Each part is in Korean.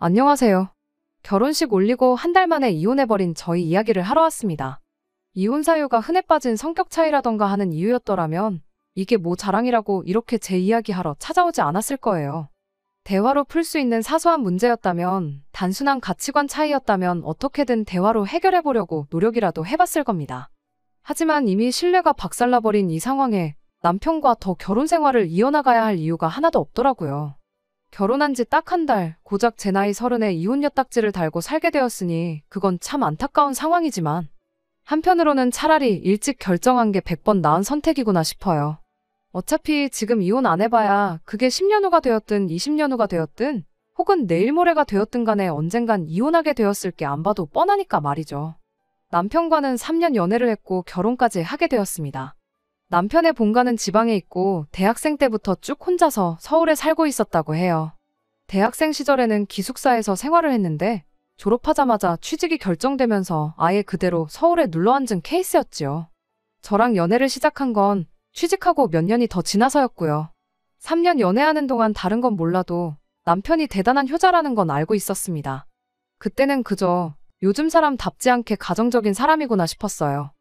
안녕하세요. 결혼식 올리고 한 달 만에 이혼해버린 저희 이야기를 하러 왔습니다. 이혼 사유가 흔해 빠진 성격 차이라던가 하는 이유였더라면 이게 뭐 자랑이라고 이렇게 제 이야기하러 찾아오지 않았을 거예요. 대화로 풀 수 있는 사소한 문제였다면, 단순한 가치관 차이였다면 어떻게든 대화로 해결해보려고 노력이라도 해봤을 겁니다. 하지만 이미 신뢰가 박살나버린 이 상황에 남편과 더 결혼 생활을 이어나가야 할 이유가 하나도 없더라고요. 결혼한 지 딱 한 달, 고작 제 나이 30에 이혼 엿딱지를 달고 살게 되었으니 그건 참 안타까운 상황이지만 한편으로는 차라리 일찍 결정한 게 100번 나은 선택이구나 싶어요. 어차피 지금 이혼 안 해봐야 그게 10년 후가 되었든 20년 후가 되었든 혹은 내일 모레가 되었든 간에 언젠간 이혼하게 되었을 게 안 봐도 뻔하니까 말이죠. 남편과는 3년 연애를 했고 결혼까지 하게 되었습니다. 남편의 본가는 지방에 있고 대학생 때부터 쭉 혼자서 서울에 살고 있었다고 해요. 대학생 시절에는 기숙사에서 생활을 했는데 졸업하자마자 취직이 결정되면서 아예 그대로 서울에 눌러앉은 케이스였지요. 저랑 연애를 시작한 건 취직하고 몇 년이 더 지나서였고요. 3년 연애하는 동안 다른 건 몰라도 남편이 대단한 효자라는 건 알고 있었습니다. 그때는 그저 요즘 사람답지 않게 가정적인 사람이구나 싶었어요.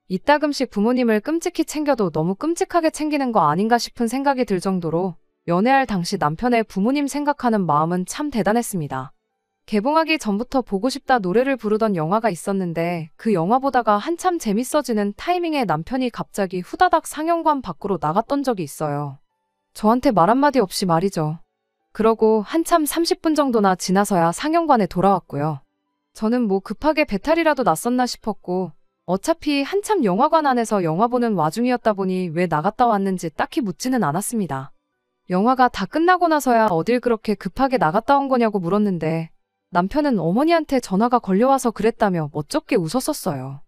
이따금씩 부모님을 끔찍히 챙겨도 너무 끔찍하게 챙기는 거 아닌가 싶은 생각이 들 정도로 연애할 당시 남편의 부모님 생각하는 마음은 참 대단했습니다. 개봉하기 전부터 보고 싶다 노래를 부르던 영화가 있었는데 그 영화 보다가 한참 재밌어지는 타이밍에 남편이 갑자기 후다닥 상영관 밖으로 나갔던 적이 있어요. 저한테 말 한마디 없이 말이죠. 그러고 한참 30분 정도나 지나서야 상영관에 돌아왔고요. 저는 뭐 급하게 배탈이라도 났었나 싶었고 어차피 한참 영화관 안에서 영화 보는 와중이었다 보니 왜 나갔다 왔는지 딱히 묻지는 않았습니다. 영화가 다 끝나고 나서야 어딜 그렇게 급하게 나갔다 온 거냐고 물었는데 남편은 어머니한테 전화가 걸려와서 그랬다며 멋쩍게 웃었었어요.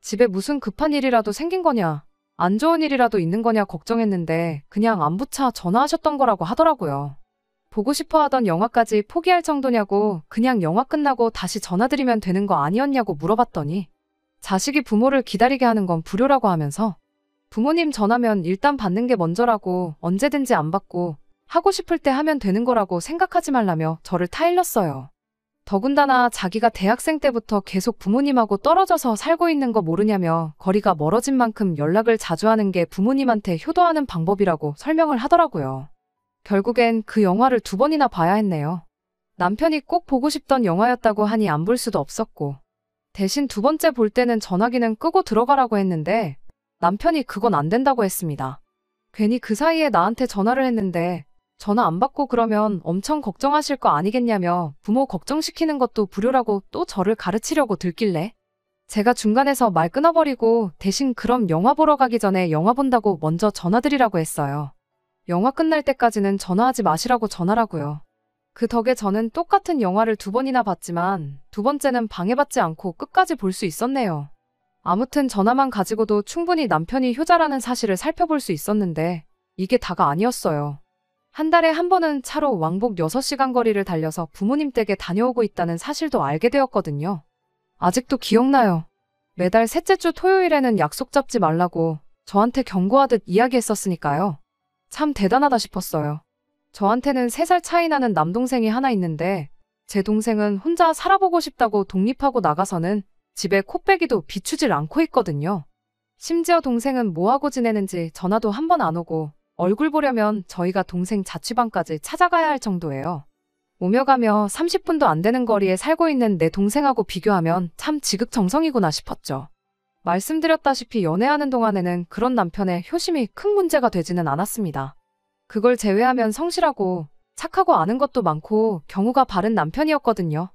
집에 무슨 급한 일이라도 생긴 거냐, 안 좋은 일이라도 있는 거냐 걱정했는데 그냥 안부차 전화하셨던 거라고 하더라고요. 보고 싶어 하던 영화까지 포기할 정도냐고 그냥 영화 끝나고 다시 전화드리면 되는 거 아니었냐고 물어봤더니 자식이 부모를 기다리게 하는 건 불효라고 하면서 부모님 전화면 일단 받는 게 먼저라고 언제든지 안 받고 하고 싶을 때 하면 되는 거라고 생각하지 말라며 저를 타일렀어요. 더군다나 자기가 대학생 때부터 계속 부모님하고 떨어져서 살고 있는 거 모르냐며 거리가 멀어진 만큼 연락을 자주 하는 게 부모님한테 효도하는 방법이라고 설명을 하더라고요. 결국엔 그 영화를 2번이나 봐야 했네요. 남편이 꼭 보고 싶던 영화였다고 하니 안 볼 수도 없었고 대신 2번째 볼 때는 전화기는 끄고 들어가라고 했는데 남편이 그건 안 된다고 했습니다. 괜히 그 사이에 나한테 전화를 했는데 전화 안 받고 그러면 엄청 걱정하실 거 아니겠냐며 부모 걱정시키는 것도 불효라고 또 저를 가르치려고 들길래 제가 중간에서 말 끊어버리고 대신 그럼 영화 보러 가기 전에 영화 본다고 먼저 전화드리라고 했어요. 영화 끝날 때까지는 전화하지 마시라고 전화라고요. 그 덕에 저는 똑같은 영화를 2번이나 봤지만 2번째는 방해받지 않고 끝까지 볼 수 있었네요. 아무튼 전화만 가지고도 충분히 남편이 효자라는 사실을 살펴볼 수 있었는데 이게 다가 아니었어요. 한 달에 한 번은 차로 왕복 6시간 거리를 달려서 부모님 댁에 다녀오고 있다는 사실도 알게 되었거든요. 아직도 기억나요. 매달 셋째 주 토요일에는 약속 잡지 말라고 저한테 경고하듯 이야기했었으니까요. 참 대단하다 싶었어요. 저한테는 3살 차이 나는 남동생이 하나 있는데 제 동생은 혼자 살아보고 싶다고 독립하고 나가서는 집에 코빼기도 비추질 않고 있거든요. 심지어 동생은 뭐하고 지내는지 전화도 한 번 안 오고 얼굴 보려면 저희가 동생 자취방까지 찾아가야 할 정도예요. 오며 가며 30분도 안 되는 거리에 살고 있는 내 동생하고 비교하면 참 지극정성이구나 싶었죠. 말씀드렸다시피 연애하는 동안에는 그런 남편의 효심이 큰 문제가 되지는 않았습니다. 그걸 제외하면 성실하고 착하고 아는 것도 많고 경우가 바른 남편이었거든요.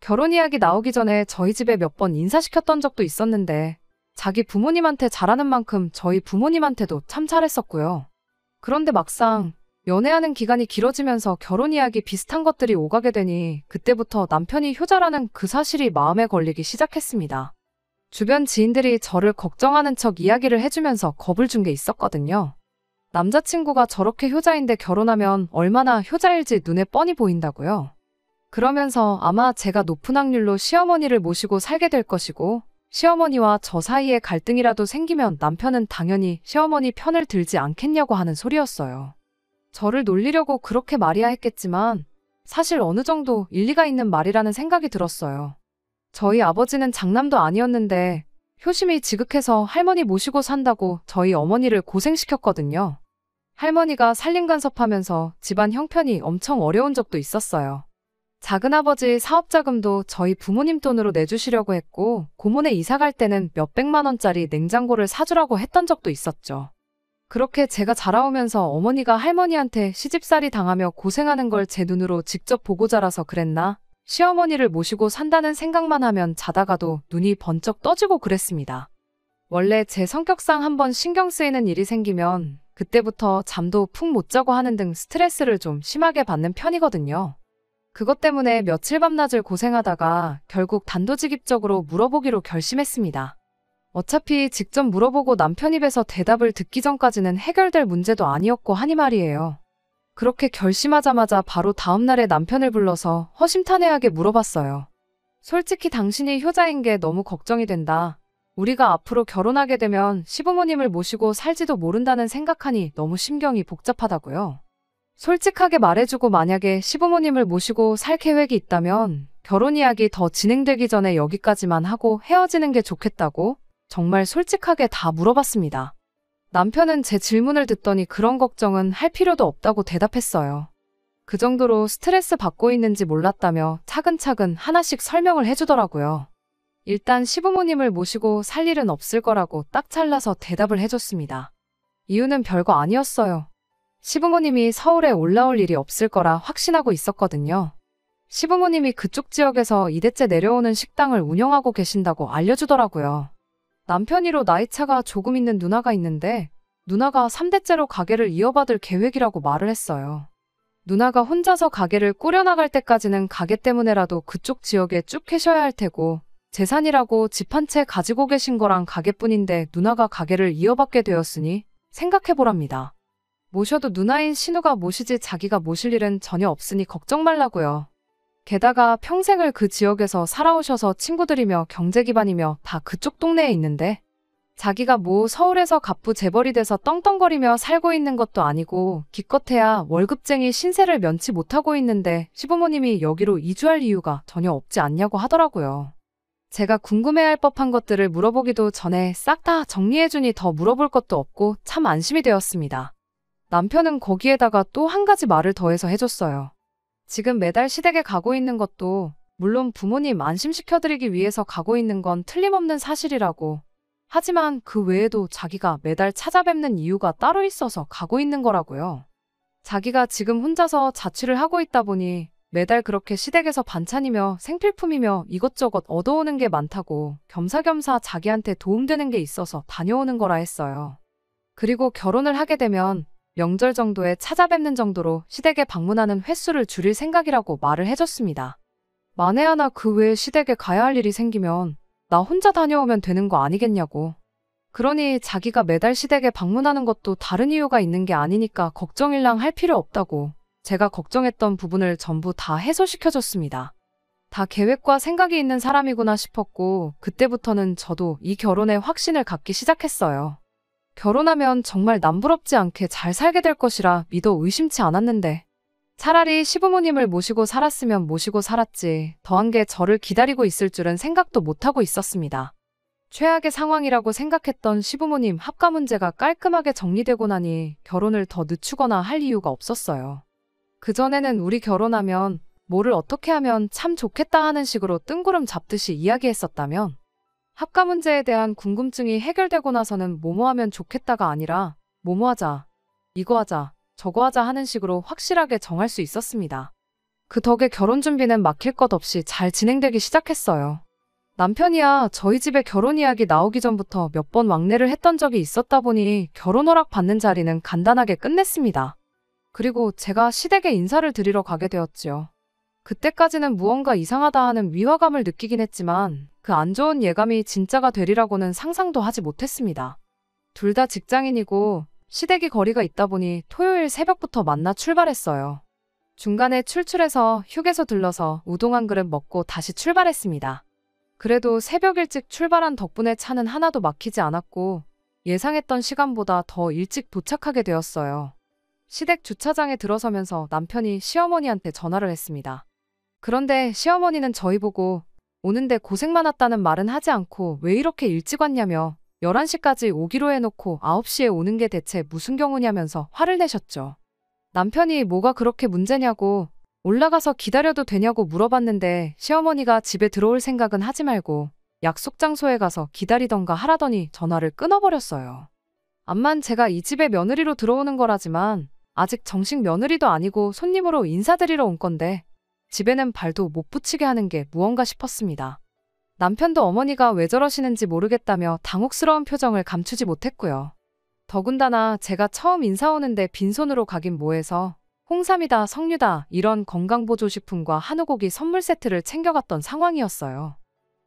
결혼 이야기 나오기 전에 저희 집에 몇 번 인사시켰던 적도 있었는데 자기 부모님한테 잘하는 만큼 저희 부모님한테도 참 잘했었고요. 그런데 막상 연애하는 기간이 길어지면서 결혼 이야기 비슷한 것들이 오가게 되니 그때부터 남편이 효자라는 그 사실이 마음에 걸리기 시작했습니다. 주변 지인들이 저를 걱정하는 척 이야기를 해주면서 겁을 준 게 있었거든요. 남자친구가 저렇게 효자인데 결혼하면 얼마나 효자일지 눈에 뻔히 보인다고요. 그러면서 아마 제가 높은 확률로 시어머니를 모시고 살게 될 것이고 시어머니와 저 사이에 갈등이라도 생기면 남편은 당연히 시어머니 편을 들지 않겠냐고 하는 소리였어요. 저를 놀리려고 그렇게 말이야 했겠지만 사실 어느 정도 일리가 있는 말이라는 생각이 들었어요. 저희 아버지는 장남도 아니었는데 효심이 지극해서 할머니 모시고 산다고 저희 어머니를 고생시켰거든요. 할머니가 살림간섭하면서 집안 형편이 엄청 어려운 적도 있었어요. 작은아버지 사업자금도 저희 부모님 돈으로 내주시려고 했고 고모네 이사 갈 때는 몇백만 원짜리 냉장고를 사주라고 했던 적도 있었죠. 그렇게 제가 자라오면서 어머니가 할머니한테 시집살이 당하며 고생하는 걸 제 눈으로 직접 보고 자라서 그랬나? 시어머니를 모시고 산다는 생각만 하면 자다가도 눈이 번쩍 떠지고 그랬습니다. 원래 제 성격상 한번 신경 쓰이는 일이 생기면 그때부터 잠도 푹 못 자고 하는 등 스트레스를 좀 심하게 받는 편이거든요. 그것 때문에 며칠 밤낮을 고생하다가 결국 단도직입적으로 물어보기로 결심했습니다. 어차피 직접 물어보고 남편 입에서 대답을 듣기 전까지는 해결될 문제도 아니었고 하니 말이에요. 그렇게 결심하자마자 바로 다음날에 남편을 불러서 허심탄회하게 물어봤어요. 솔직히 당신이 효자인 게 너무 걱정이 된다. 우리가 앞으로 결혼하게 되면 시부모님을 모시고 살지도 모른다는 생각하니 너무 심경이 복잡하다고요. 솔직하게 말해주고 만약에 시부모님을 모시고 살 계획이 있다면 결혼 이야기 더 진행되기 전에 여기까지만 하고 헤어지는 게 좋겠다고 정말 솔직하게 다 물어봤습니다. 남편은 제 질문을 듣더니 그런 걱정은 할 필요도 없다고 대답했어요. 그 정도로 스트레스 받고 있는지 몰랐다며 차근차근 하나씩 설명을 해주더라고요. 일단 시부모님을 모시고 살 일은 없을 거라고 딱 잘라서 대답을 해줬습니다. 이유는 별거 아니었어요. 시부모님이 서울에 올라올 일이 없을 거라 확신하고 있었거든요. 시부모님이 그쪽 지역에서 2대째 내려오는 식당을 운영하고 계신다고 알려주더라고요. 남편이로 나이차가 조금 있는 누나가 있는데 누나가 3대째로 가게를 이어받을 계획이라고 말을 했어요. 누나가 혼자서 가게를 꾸려나갈 때까지는 가게 때문에라도 그쪽 지역에 쭉 계셔야 할 테고 재산이라고 집 한 채 가지고 계신 거랑 가게뿐인데 누나가 가게를 이어받게 되었으니 생각해보랍니다. 모셔도 누나인 신우가 모시지 자기가 모실 일은 전혀 없으니 걱정 말라고요. 게다가 평생을 그 지역에서 살아오셔서 친구들이며 경제 기반이며 다 그쪽 동네에 있는데 자기가 뭐 서울에서 갑부 재벌이 돼서 떵떵거리며 살고 있는 것도 아니고 기껏해야 월급쟁이 신세를 면치 못하고 있는데 시부모님이 여기로 이주할 이유가 전혀 없지 않냐고 하더라고요. 제가 궁금해할 법한 것들을 물어보기도 전에 싹 다 정리해주니 더 물어볼 것도 없고 참 안심이 되었습니다. 남편은 거기에다가 또 한 가지 말을 더해서 해줬어요. 지금 매달 시댁에 가고 있는 것도 물론 부모님 안심시켜드리기 위해서 가고 있는 건 틀림없는 사실이라고. 하지만 그 외에도 자기가 매달 찾아뵙는 이유가 따로 있어서 가고 있는 거라고요. 자기가 지금 혼자서 자취를 하고 있다 보니 매달 그렇게 시댁에서 반찬이며 생필품이며 이것저것 얻어오는 게 많다고 겸사겸사 자기한테 도움되는 게 있어서 다녀오는 거라 했어요. 그리고 결혼을 하게 되면 명절 정도에 찾아뵙는 정도로 시댁에 방문하는 횟수를 줄일 생각이라고 말을 해줬습니다. 만에 하나 그 외에 시댁에 가야 할 일이 생기면 나 혼자 다녀오면 되는 거 아니겠냐고. 그러니 자기가 매달 시댁에 방문하는 것도 다른 이유가 있는 게 아니니까 걱정일랑 할 필요 없다고 제가 걱정했던 부분을 전부 다 해소시켜줬습니다. 다 계획과 생각이 있는 사람이구나 싶었고 그때부터는 저도 이 결혼에 확신을 갖기 시작했어요. 결혼하면 정말 남부럽지 않게 잘 살게 될 것이라 믿어 의심치 않았는데 차라리 시부모님을 모시고 살았으면 모시고 살았지 더한 게 저를 기다리고 있을 줄은 생각도 못하고 있었습니다. 최악의 상황이라고 생각했던 시부모님 합가 문제가 깔끔하게 정리되고 나니 결혼을 더 늦추거나 할 이유가 없었어요. 그전에는 우리 결혼하면 뭐를 어떻게 하면 참 좋겠다 하는 식으로 뜬구름 잡듯이 이야기했었다면 합가 문제에 대한 궁금증이 해결되고 나서는 뭐뭐 하면 좋겠다가 아니라 뭐뭐 하자, 이거 하자, 저거 하자 하는 식으로 확실하게 정할 수 있었습니다. 그 덕에 결혼 준비는 막힐 것 없이 잘 진행되기 시작했어요. 남편이야 저희 집에 결혼 이야기 나오기 전부터 몇 번 왕래를 했던 적이 있었다 보니 결혼 허락 받는 자리는 간단하게 끝냈습니다. 그리고 제가 시댁에 인사를 드리러 가게 되었지요. 그때까지는 무언가 이상하다 하는 위화감을 느끼긴 했지만 그 안 좋은 예감이 진짜가 되리라고는 상상도 하지 못했습니다. 둘 다 직장인이고 시댁이 거리가 있다 보니 토요일 새벽부터 만나 출발했어요. 중간에 출출해서 휴게소 들러서 우동 한 그릇 먹고 다시 출발했습니다. 그래도 새벽 일찍 출발한 덕분에 차는 하나도 막히지 않았고 예상했던 시간보다 더 일찍 도착하게 되었어요. 시댁 주차장에 들어서면서 남편이 시어머니한테 전화를 했습니다. 그런데 시어머니는 저희 보고 오는데 고생 많았다는 말은 하지 않고 왜 이렇게 일찍 왔냐며 11시까지 오기로 해놓고 9시에 오는 게 대체 무슨 경우냐면서 화를 내셨죠. 남편이 뭐가 그렇게 문제냐고 올라가서 기다려도 되냐고 물어봤는데 시어머니가 집에 들어올 생각은 하지 말고 약속 장소에 가서 기다리던가 하라더니 전화를 끊어버렸어요. 암만 제가 이 집에 며느리로 들어오는 거라지만 아직 정식 며느리도 아니고 손님으로 인사드리러 온 건데 집에는 발도 못 붙이게 하는 게 무언가 싶었습니다. 남편도 어머니가 왜 저러시는지 모르겠다며 당혹스러운 표정을 감추지 못했고요. 더군다나 제가 처음 인사 오는데 빈손으로 가긴 뭐해서 홍삼이다 석류다 이런 건강보조식품과 한우고기 선물 세트를 챙겨갔던 상황이었어요.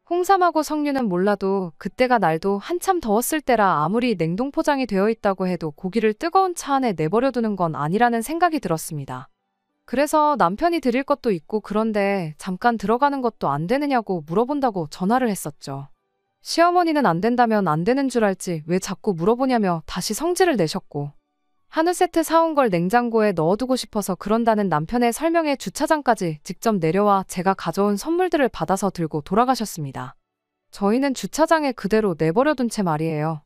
홍삼하고 석류는 몰라도 그때가 날도 한참 더웠을 때라 아무리 냉동 포장이 되어 있다고 해도 고기를 뜨거운 차 안에 내버려두는 건 아니라는 생각이 들었습니다. 그래서 남편이 드릴 것도 있고 그런데 잠깐 들어가는 것도 안 되느냐고 물어본다고 전화를 했었죠. 시어머니는 안 된다면 안 되는 줄 알지 왜 자꾸 물어보냐며 다시 성질을 내셨고 한우 세트 사온 걸 냉장고에 넣어두고 싶어서 그런다는 남편의 설명에 주차장까지 직접 내려와 제가 가져온 선물들을 받아서 들고 돌아가셨습니다. 저희는 주차장에 그대로 내버려둔 채 말이에요.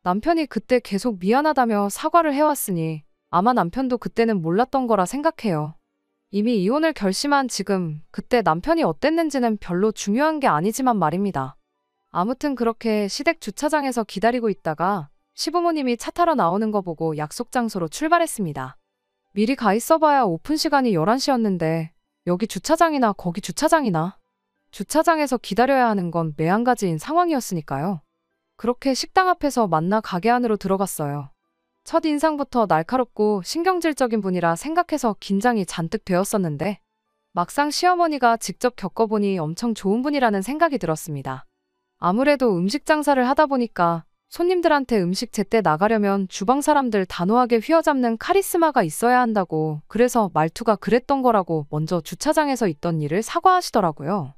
남편이 그때 계속 미안하다며 사과를 해왔으니 아마 남편도 그때는 몰랐던 거라 생각해요. 이미 이혼을 결심한 지금 그때 남편이 어땠는지는 별로 중요한 게 아니지만 말입니다. 아무튼 그렇게 시댁 주차장에서 기다리고 있다가 시부모님이 차 타러 나오는 거 보고 약속 장소로 출발했습니다. 미리 가 있어봐야 오픈 시간이 11시였는데 여기 주차장이나 거기 주차장이나 주차장에서 기다려야 하는 건 매한가지인 상황이었으니까요. 그렇게 식당 앞에서 만나 가게 안으로 들어갔어요. 첫 인상부터 날카롭고 신경질적인 분이라 생각해서 긴장이 잔뜩 되었었는데 막상 시어머니가 직접 겪어보니 엄청 좋은 분이라는 생각이 들었습니다. 아무래도 음식 장사를 하다 보니까 손님들한테 음식 제때 나가려면 주방 사람들 단호하게 휘어잡는 카리스마가 있어야 한다고 그래서 말투가 그랬던 거라고 먼저 주차장에서 있던 일을 사과하시더라고요.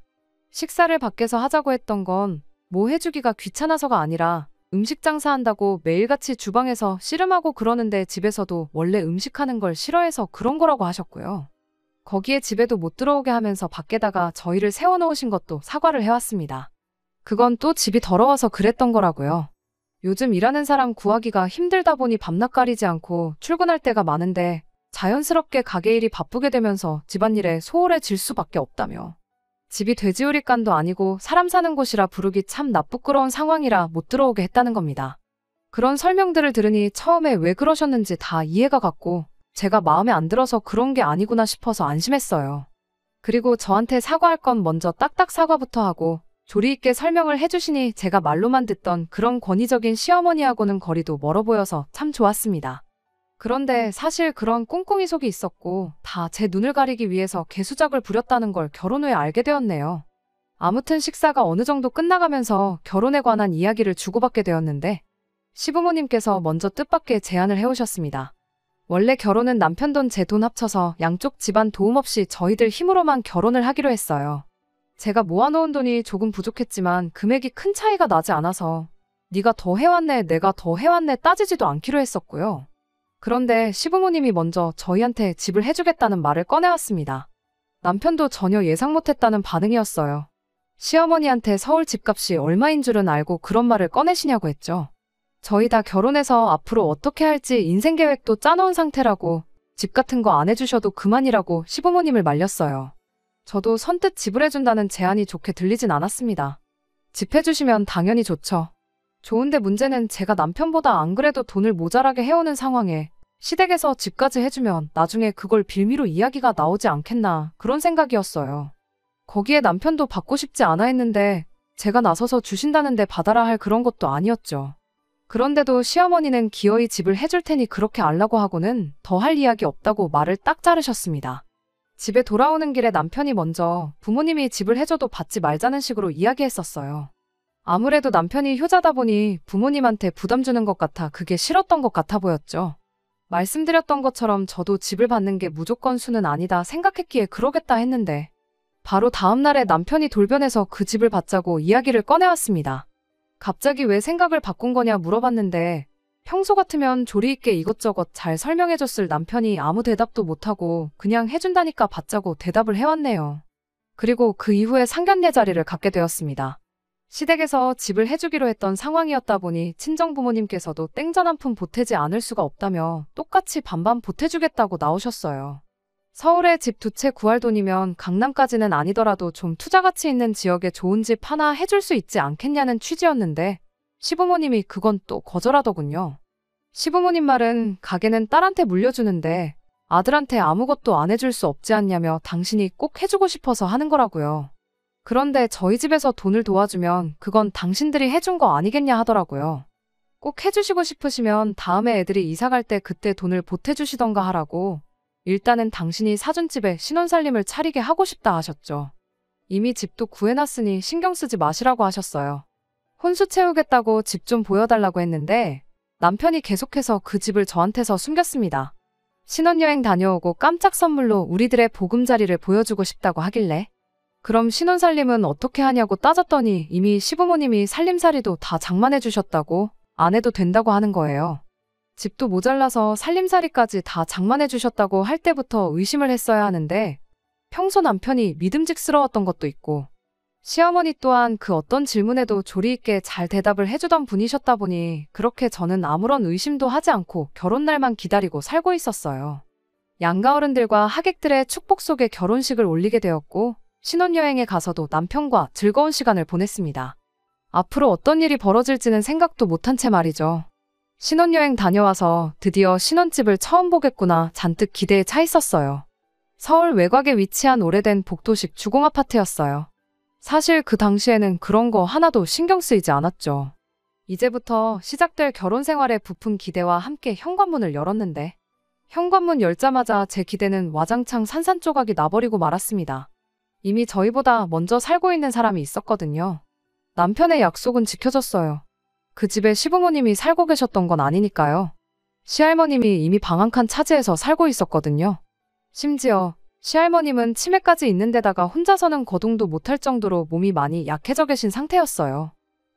식사를 밖에서 하자고 했던 건 뭐 해주기가 귀찮아서가 아니라 음식 장사한다고 매일같이 주방에서 씨름하고 그러는데 집에서도 원래 음식하는 걸 싫어해서 그런 거라고 하셨고요. 거기에 집에도 못 들어오게 하면서 밖에다가 저희를 세워놓으신 것도 사과를 해왔습니다. 그건 또 집이 더러워서 그랬던 거라고요. 요즘 일하는 사람 구하기가 힘들다 보니 밤낮 가리지 않고 출근할 때가 많은데 자연스럽게 가게 일이 바쁘게 되면서 집안일에 소홀해질 수밖에 없다며. 집이 돼지우리간도 아니고 사람 사는 곳이라 부르기 참 나쁘끄러운 상황이라 못 들어오게 했다는 겁니다. 그런 설명들을 들으니 처음에 왜 그러셨는지 다 이해가 갔고 제가 마음에 안 들어서 그런 게 아니구나 싶어서 안심했어요. 그리고 저한테 사과할 건 먼저 딱딱 사과부터 하고 조리 있게 설명을 해주시니 제가 말로만 듣던 그런 권위적인 시어머니하고는 거리도 멀어 보여서 참 좋았습니다. 그런데 사실 그런 꿍꿍이 속이 있었고 다 제 눈을 가리기 위해서 개수작을 부렸다는 걸 결혼 후에 알게 되었네요. 아무튼 식사가 어느 정도 끝나가면서 결혼에 관한 이야기를 주고받게 되었는데 시부모님께서 먼저 뜻밖의 제안을 해오셨습니다. 원래 결혼은 남편 돈 제 돈 합쳐서 양쪽 집안 도움 없이 저희들 힘으로만 결혼을 하기로 했어요. 제가 모아놓은 돈이 조금 부족했지만 금액이 큰 차이가 나지 않아서 네가 더 해왔네 내가 더 해왔네 따지지도 않기로 했었고요. 그런데 시부모님이 먼저 저희한테 집을 해주겠다는 말을 꺼내왔습니다. 남편도 전혀 예상 못했다는 반응이었어요. 시어머니한테 서울 집값이 얼마인 줄은 알고 그런 말을 꺼내시냐고 했죠. 저희 다 결혼해서 앞으로 어떻게 할지 인생 계획도 짜놓은 상태라고 집 같은 거 안 해주셔도 그만이라고 시부모님을 말렸어요. 저도 선뜻 집을 해준다는 제안이 좋게 들리진 않았습니다. 집 해주시면 당연히 좋죠. 좋은데 문제는 제가 남편보다 안 그래도 돈을 모자라게 해오는 상황에 시댁에서 집까지 해주면 나중에 그걸 빌미로 이야기가 나오지 않겠나 그런 생각이었어요. 거기에 남편도 받고 싶지 않아 했는데 제가 나서서 주신다는데 받아라 할 그런 것도 아니었죠. 그런데도 시어머니는 기어이 집을 해줄 테니 그렇게 알라고 하고는 더 할 이야기 없다고 말을 딱 자르셨습니다. 집에 돌아오는 길에 남편이 먼저 부모님이 집을 해줘도 받지 말자는 식으로 이야기했었어요. 아무래도 남편이 효자다 보니 부모님한테 부담 주는 것 같아 그게 싫었던 것 같아 보였죠. 말씀드렸던 것처럼 저도 집을 받는 게 무조건 수는 아니다 생각했기에 그러겠다 했는데 바로 다음 날에 남편이 돌변해서 그 집을 받자고 이야기를 꺼내왔습니다. 갑자기 왜 생각을 바꾼 거냐 물어봤는데 평소 같으면 조리 있게 이것저것 잘 설명해줬을 남편이 아무 대답도 못하고 그냥 해준다니까 받자고 대답을 해왔네요. 그리고 그 이후에 상견례 자리를 갖게 되었습니다. 시댁에서 집을 해주기로 했던 상황이었다 보니 친정부모님께서도 땡전 한 푼 보태지 않을 수가 없다며 똑같이 반반 보태주겠다고 나오셨어요. 서울에 집 2채 구할 돈이면 강남까지는 아니더라도 좀 투자 가치 있는 지역에 좋은 집 하나 해줄 수 있지 않겠냐는 취지였는데 시부모님이 그건 또 거절하더군요. 시부모님 말은 가게는 딸한테 물려주는데 아들한테 아무것도 안 해줄 수 없지 않냐며 당신이 꼭 해주고 싶어서 하는 거라고요. 그런데 저희 집에서 돈을 도와주면 그건 당신들이 해준 거 아니겠냐 하더라고요. 꼭 해주시고 싶으시면 다음에 애들이 이사 갈 때 그때 돈을 보태주시던가 하라고 일단은 당신이 사준 집에 신혼살림을 차리게 하고 싶다 하셨죠. 이미 집도 구해놨으니 신경 쓰지 마시라고 하셨어요. 혼수 채우겠다고 집 좀 보여달라고 했는데 남편이 계속해서 그 집을 저한테서 숨겼습니다. 신혼여행 다녀오고 깜짝 선물로 우리들의 보금자리를 보여주고 싶다고 하길래 그럼 신혼살림은 어떻게 하냐고 따졌더니 이미 시부모님이 살림살이도 다 장만해 주셨다고 안 해도 된다고 하는 거예요. 집도 모자라서 살림살이까지 다 장만해 주셨다고 할 때부터 의심을 했어야 하는데 평소 남편이 믿음직스러웠던 것도 있고 시어머니 또한 그 어떤 질문에도 조리 있게 잘 대답을 해주던 분이셨다 보니 그렇게 저는 아무런 의심도 하지 않고 결혼날만 기다리고 살고 있었어요. 양가 어른들과 하객들의 축복 속에 결혼식을 올리게 되었고 신혼여행에 가서도 남편과 즐거운 시간을 보냈습니다. 앞으로 어떤 일이 벌어질지는 생각도 못한 채 말이죠. 신혼여행 다녀와서 드디어 신혼집을 처음 보겠구나 잔뜩 기대에 차 있었어요. 서울 외곽에 위치한 오래된 복도식 주공아파트였어요. 사실 그 당시에는 그런 거 하나도 신경 쓰이지 않았죠. 이제부터 시작될 결혼 생활에 부푼 기대와 함께 현관문을 열었는데 현관문 열자마자 제 기대는 와장창 산산조각이 나버리고 말았습니다. 이미 저희보다 먼저 살고 있는 사람이 있었거든요. 남편의 약속은 지켜졌어요. 그 집에 시부모님이 살고 계셨던 건 아니니까요. 시할머님이 이미 방 한 칸 차지해서 살고 있었거든요. 심지어 시할머님은 치매까지 있는 데다가 혼자서는 거동도 못할 정도로 몸이 많이 약해져 계신 상태였어요.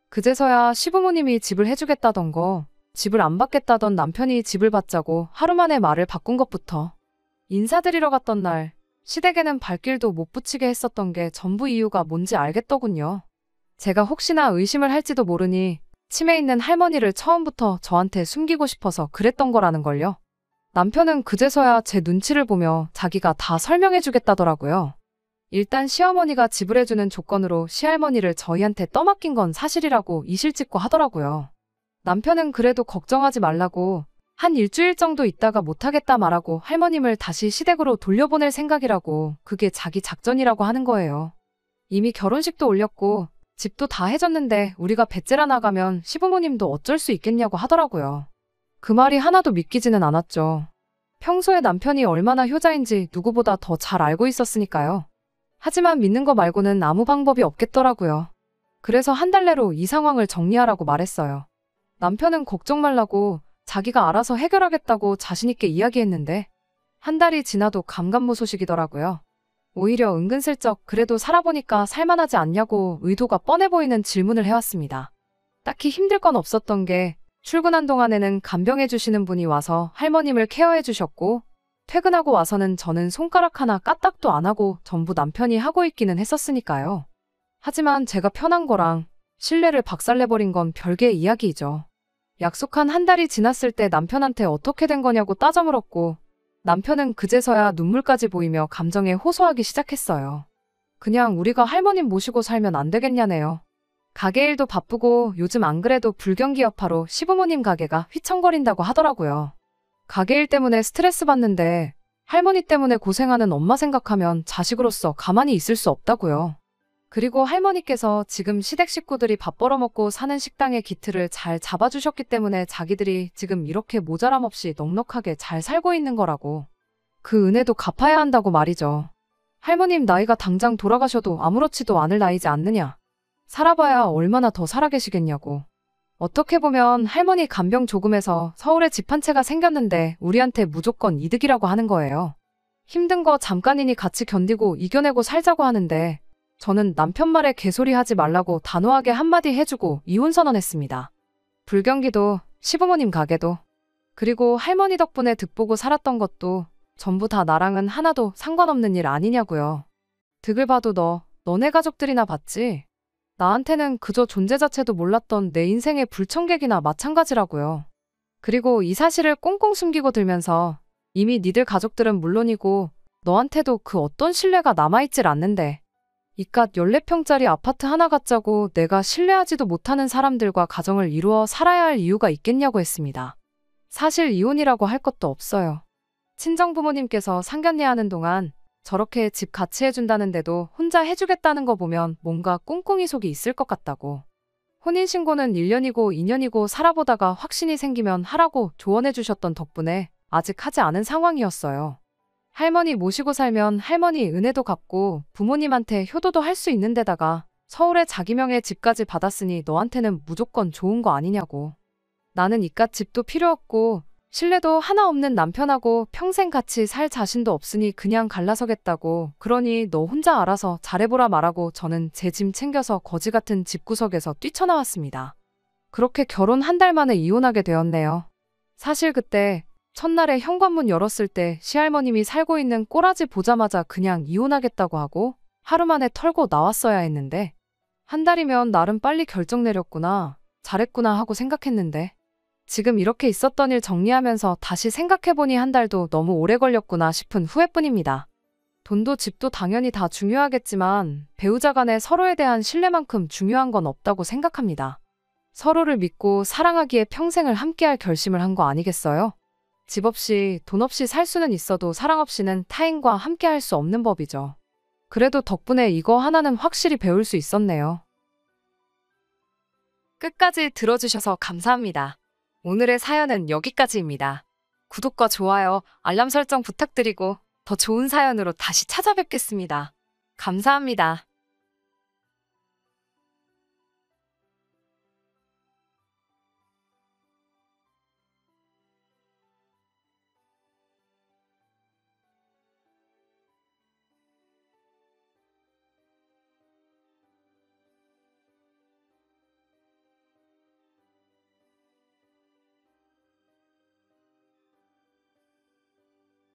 그제서야 시부모님이 집을 해주겠다던 거, 집을 안 받겠다던 남편이 집을 받자고 하루 만에 말을 바꾼 것부터 인사드리러 갔던 날 시댁에는 발길도 못 붙이게 했었던 게 전부 이유가 뭔지 알겠더군요. 제가 혹시나 의심을 할지도 모르니 치매 있는 할머니를 처음부터 저한테 숨기고 싶어서 그랬던 거라는 걸요. 남편은 그제서야 제 눈치를 보며 자기가 다 설명해 주겠다더라고요. 일단 시어머니가 지불해주는 조건으로 시할머니를 저희한테 떠맡긴 건 사실이라고 이실직고 하더라고요. 남편은 그래도 걱정하지 말라고 한 일주일 정도 있다가 못하겠다 말하고 할머님을 다시 시댁으로 돌려보낼 생각이라고 그게 자기 작전이라고 하는 거예요. 이미 결혼식도 올렸고 집도 다 해줬는데 우리가 배째라 나가면 시부모님도 어쩔 수 있겠냐고 하더라고요. 그 말이 하나도 믿기지는 않았죠. 평소에 남편이 얼마나 효자인지 누구보다 더 잘 알고 있었으니까요. 하지만 믿는 거 말고는 아무 방법이 없겠더라고요. 그래서 한 달 내로 이 상황을 정리하라고 말했어요. 남편은 걱정 말라고 자기가 알아서 해결하겠다고 자신있게 이야기했는데 한 달이 지나도 감감무소식이더라고요. 오히려 은근슬쩍 그래도 살아보니까 살만하지 않냐고 의도가 뻔해 보이는 질문을 해왔습니다. 딱히 힘들 건 없었던 게 출근한 동안에는 간병해주시는 분이 와서 할머님을 케어해주셨고 퇴근하고 와서는 저는 손가락 하나 까딱도 안 하고 전부 남편이 하고 있기는 했었으니까요. 하지만 제가 편한 거랑 신뢰를 박살내버린 건 별개의 이야기이죠. 약속한 한 달이 지났을 때 남편한테 어떻게 된 거냐고 따져 물었고 남편은 그제서야 눈물까지 보이며 감정에 호소하기 시작했어요. 그냥 우리가 할머님 모시고 살면 안 되겠냐네요. 가게 일도 바쁘고 요즘 안 그래도 불경기 여파로 시부모님 가게가 휘청거린다고 하더라고요. 가게 일 때문에 스트레스 받는데 할머니 때문에 고생하는 엄마 생각하면 자식으로서 가만히 있을 수 없다고요. 그리고 할머니께서 지금 시댁 식구들이 밥 벌어먹고 사는 식당의 기틀을 잘 잡아주셨기 때문에 자기들이 지금 이렇게 모자람 없이 넉넉하게 잘 살고 있는 거라고. 그 은혜도 갚아야 한다고 말이죠. 할머님 나이가 당장 돌아가셔도 아무렇지도 않을 나이지 않느냐. 살아봐야 얼마나 더 살아계시겠냐고. 어떻게 보면 할머니 간병 조금해서 서울에 집 한 채가 생겼는데 우리한테 무조건 이득이라고 하는 거예요. 힘든 거 잠깐이니 같이 견디고 이겨내고 살자고 하는데 저는 남편 말에 개소리 하지 말라고 단호하게 한마디 해주고 이혼 선언했습니다. 불경기도 시부모님 가게도. 그리고 할머니 덕분에 득보고 살았던 것도 전부 다 나랑은 하나도 상관없는 일 아니냐고요. 득을 봐도 너네 가족들이나 봤지? 나한테는 그저 존재 자체도 몰랐던 내 인생의 불청객이나 마찬가지라고요. 그리고 이 사실을 꽁꽁 숨기고 들면서 이미 니들 가족들은 물론이고 너한테도 그 어떤 신뢰가 남아있질 않는데 이깟 14평짜리 아파트 하나 갖자고 내가 신뢰하지도 못하는 사람들과 가정을 이루어 살아야 할 이유가 있겠냐고 했습니다. 사실 이혼이라고 할 것도 없어요. 친정부모님께서 상견례하는 동안 저렇게 집 같이 해준다는데도 혼자 해주겠다는 거 보면 뭔가 꿍꿍이 속이 있을 것 같다고. 혼인신고는 1년이고 2년이고 살아보다가 확신이 생기면 하라고 조언해 주셨던 덕분에 아직 하지 않은 상황이었어요. 할머니 모시고 살면 할머니 은혜도 갚고 부모님한테 효도도 할 수 있는 데다가 서울에 자기 명의 집까지 받았으니 너한테는 무조건 좋은 거 아니냐고. 나는 이깟 집도 필요 없고 신뢰도 하나 없는 남편하고 평생 같이 살 자신도 없으니 그냥 갈라서겠다고. 그러니 너 혼자 알아서 잘해보라 말하고 저는 제 짐 챙겨서 거지 같은 집구석에서 뛰쳐나왔습니다. 그렇게 결혼 한 달 만에 이혼하게 되었네요. 사실 그때 첫날에 현관문 열었을 때 시할머님이 살고 있는 꼬라지 보자마자 그냥 이혼하겠다고 하고 하루 만에 털고 나왔어야 했는데 한 달이면 나름 빨리 결정 내렸구나, 잘했구나 하고 생각했는데 지금 이렇게 있었던 일 정리하면서 다시 생각해보니 한 달도 너무 오래 걸렸구나 싶은 후회뿐입니다. 돈도 집도 당연히 다 중요하겠지만 배우자 간에 서로에 대한 신뢰만큼 중요한 건 없다고 생각합니다. 서로를 믿고 사랑하기에 평생을 함께할 결심을 한 거 아니겠어요? 집 없이 돈 없이 살 수는 있어도 사랑 없이는 타인과 함께할 수 없는 법이죠. 그래도 덕분에 이거 하나는 확실히 배울 수 있었네요. 끝까지 들어주셔서 감사합니다. 오늘의 사연은 여기까지입니다. 구독과 좋아요, 알람 설정 부탁드리고 더 좋은 사연으로 다시 찾아뵙겠습니다. 감사합니다.